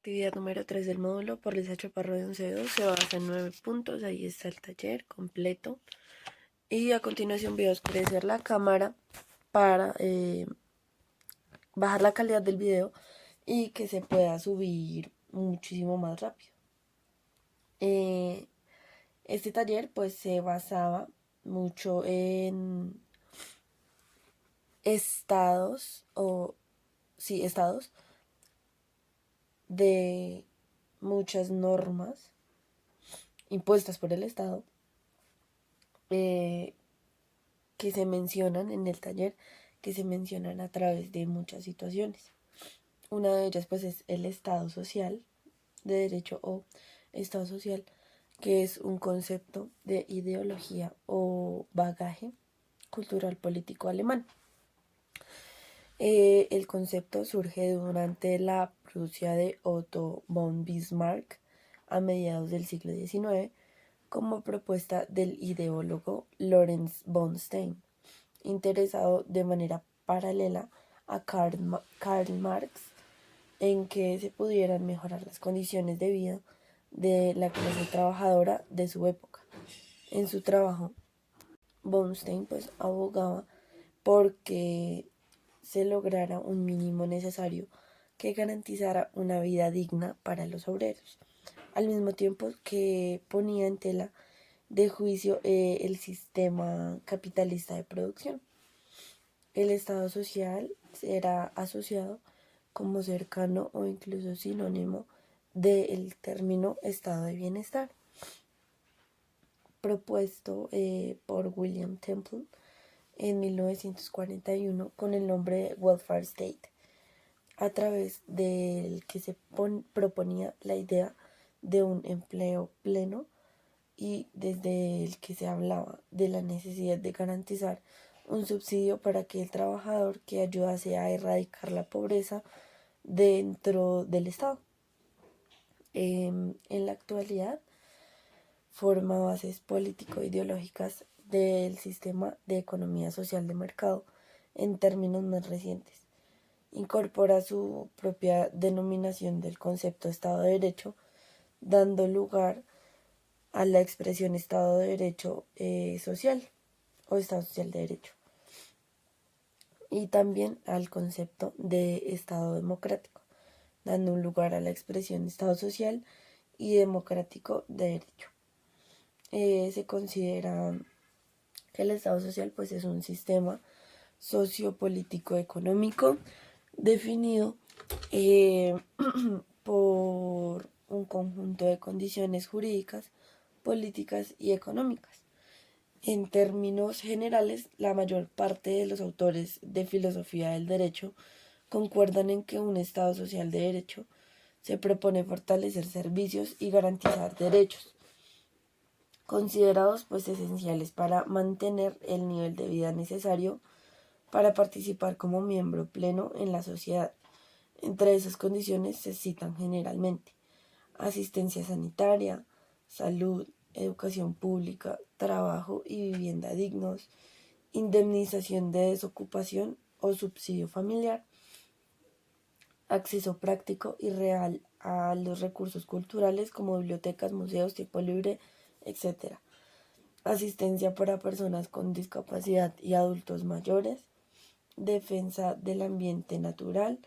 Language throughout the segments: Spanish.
Actividad número 3 del módulo por Lisa Chaparro de 11.2 se basa en 9 puntos. Ahí está el taller completo. Y a continuación voy a oscurecer la cámara para bajar la calidad del video y que se pueda subir muchísimo más rápido. Este taller pues se basaba mucho en estados de muchas normas impuestas por el Estado que se mencionan en el taller, que se mencionan a través de muchas situaciones. Una de ellas pues es el Estado social de derecho o Estado social, que es un concepto de ideología o bagaje cultural político alemán. El concepto surge durante la Prusia de Otto von Bismarck a mediados del siglo XIX como propuesta del ideólogo Lorenz von Stein, interesado de manera paralela a Karl Marx en que se pudieran mejorar las condiciones de vida de la clase trabajadora de su época. En su trabajo, von Stein pues abogaba porque se lograra un mínimo necesario que garantizara una vida digna para los obreros, al mismo tiempo que ponía en tela de juicio el sistema capitalista de producción. El Estado social será asociado como cercano o incluso sinónimo del término estado de bienestar, propuesto por William Temple en 1941 con el nombre de Welfare State, a través del que se proponía la idea de un empleo pleno y desde el que se hablaba de la necesidad de garantizar un subsidio para que el trabajador que ayudase a erradicar la pobreza dentro del Estado. En la actualidad forma bases político-ideológicas del sistema de economía social de mercado en términos más recientes. Incorpora su propia denominación del concepto Estado de Derecho, dando lugar a la expresión Estado de Derecho social o Estado social de Derecho, y también al concepto de Estado democrático, dando un lugar a la expresión Estado social y democrático de derecho. Se considera que el Estado social pues es un sistema sociopolítico económico definido por un conjunto de condiciones jurídicas, políticas y económicas. En términos generales, la mayor parte de los autores de filosofía del derecho concuerdan en que un Estado social de derecho se propone fortalecer servicios y garantizar derechos, considerados pues esenciales para mantener el nivel de vida necesario para participar como miembro pleno en la sociedad. Entre esas condiciones se citan generalmente asistencia sanitaria, salud, educación pública, trabajo y vivienda dignos, indemnización de desocupación o subsidio familiar, acceso práctico y real a los recursos culturales como bibliotecas, museos, tiempo libre, etc. Asistencia para personas con discapacidad y adultos mayores, defensa del ambiente natural,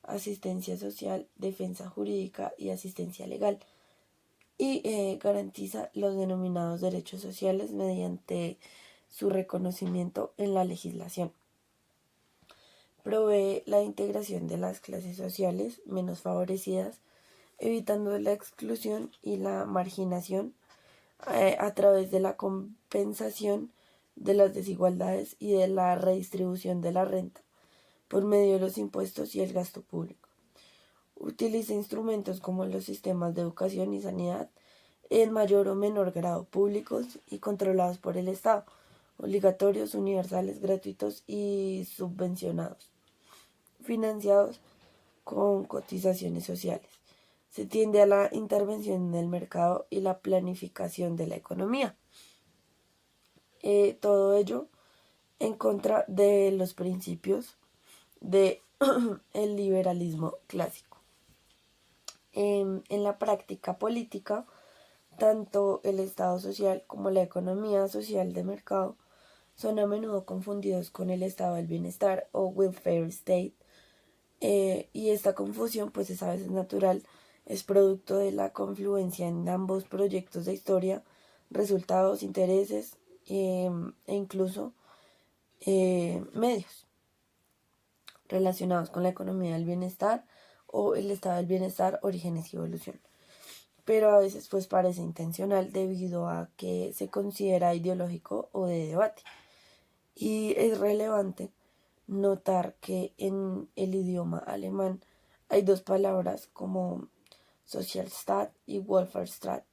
asistencia social, defensa jurídica y asistencia legal, y garantiza los denominados derechos sociales mediante su reconocimiento en la legislación. Provee la integración de las clases sociales menos favorecidas, evitando la exclusión y la marginación a través de la compensación de las desigualdades y de la redistribución de la renta por medio de los impuestos y el gasto público. Utiliza instrumentos como los sistemas de educación y sanidad en mayor o menor grado públicos y controlados por el Estado, obligatorios, universales, gratuitos y subvencionados, financiados con cotizaciones sociales. Se tiende a la intervención en el mercado y la planificación de la economía. Todo ello en contra de los principios del liberalismo clásico. en la práctica política, tanto el Estado social como la economía social de mercado son a menudo confundidos con el estado del bienestar o welfare state, y esta confusión pues es a veces natural, es producto de la confluencia en ambos proyectos de historia, resultados, intereses e incluso medios relacionados con la economía del bienestar o el estado del bienestar, orígenes y evolución. Pero a veces pues parece intencional debido a que se considera ideológico o de debate. Y es relevante notar que en el idioma alemán hay dos palabras como Sozialstaat y Welfahrstaat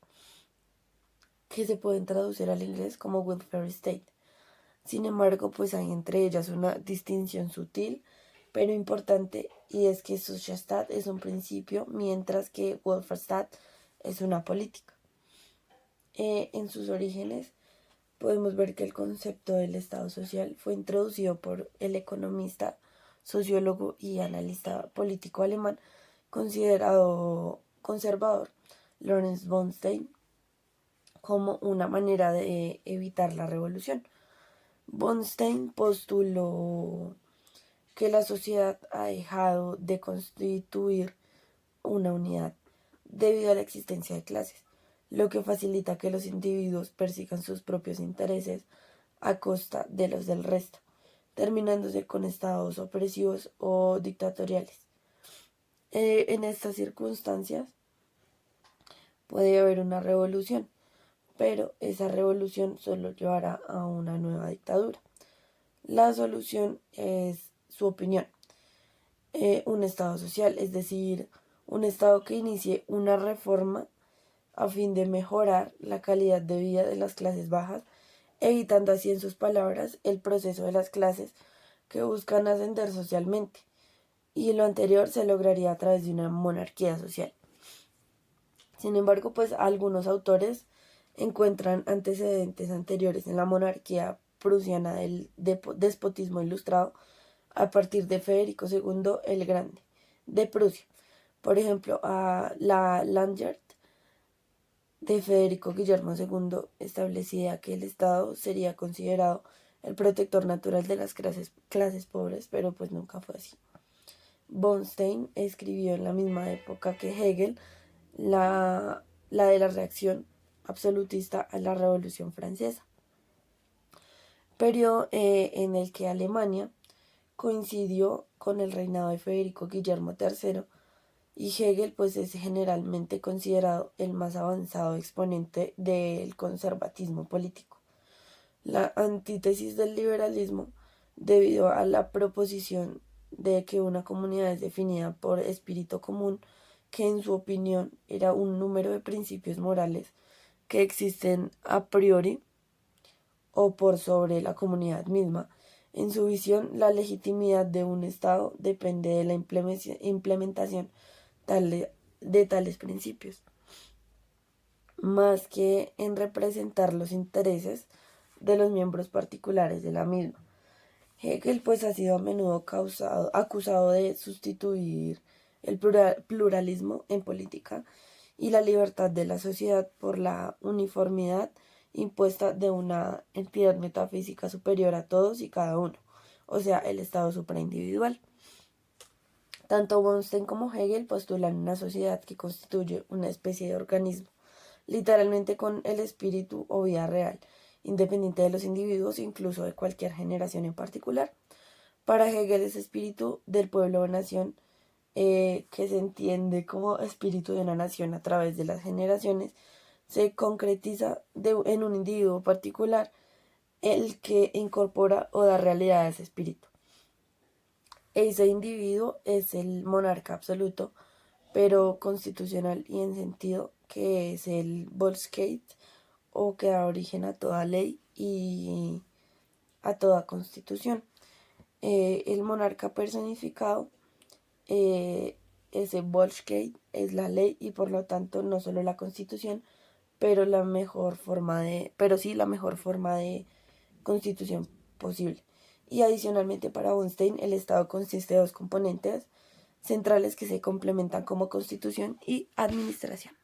que se pueden traducir al inglés como welfare state. Sin embargo, pues hay entre ellas una distinción sutil pero importante, y es que Sozialstaat es un principio mientras que Welfahrstaat es una política. En sus orígenes podemos ver que el concepto del Estado social fue introducido por el economista, sociólogo y analista político alemán considerado conservador Lawrence von Stein como una manera de evitar la revolución. Von Stein postuló que la sociedad ha dejado de constituir una unidad debido a la existencia de clases, lo que facilita que los individuos persigan sus propios intereses a costa de los del resto, terminándose con estados opresivos o dictatoriales. En estas circunstancias puede haber una revolución, pero esa revolución solo llevará a una nueva dictadura. La solución es su opinión. Un estado social, es decir, un estado que inicie una reforma a fin de mejorar la calidad de vida de las clases bajas, evitando así, en sus palabras, el proceso de las clases que buscan ascender socialmente, y lo anterior se lograría a través de una monarquía social. Sin embargo, pues algunos autores encuentran antecedentes anteriores en la monarquía prusiana del despotismo ilustrado a partir de Federico II el Grande de Prusia. Por ejemplo, a la Landgard de Federico Guillermo II establecía que el Estado sería considerado el protector natural de las clases pobres, pero pues nunca fue así. Von Stein escribió en la misma época que Hegel la de la reacción absolutista a la Revolución Francesa, periodo en el que Alemania coincidió con el reinado de Federico Guillermo III, y Hegel pues es generalmente considerado el más avanzado exponente del conservatismo político. La antítesis del liberalismo, debido a la proposición de que una comunidad es definida por espíritu común, que en su opinión era un número de principios morales que existen a priori o por sobre la comunidad misma. En su visión, la legitimidad de un Estado depende de la implementación de tales principios, más que en representar los intereses de los miembros particulares de la misma. Hegel pues ha sido a menudo acusado de sustituir el pluralismo en política y la libertad de la sociedad por la uniformidad impuesta de una entidad metafísica superior a todos y cada uno, o sea, el Estado supraindividual. Tanto von Stein como Hegel postulan una sociedad que constituye una especie de organismo, literalmente con el espíritu o vida real, independiente de los individuos e incluso de cualquier generación en particular. Para Hegel, ese espíritu del pueblo o nación, que se entiende como espíritu de una nación a través de las generaciones, se concretiza en un individuo particular, el que incorpora o da realidad a ese espíritu. Ese individuo es el monarca absoluto, pero constitucional y en sentido que es el Volksgeist, o que da origen a toda ley y a toda constitución. El monarca personificado, ese Volksgeist, es la ley y por lo tanto no solo la constitución, pero sí la mejor forma de constitución posible. Y adicionalmente para von Stein el Estado consiste de dos componentes, centrales que se complementan como constitución y administración.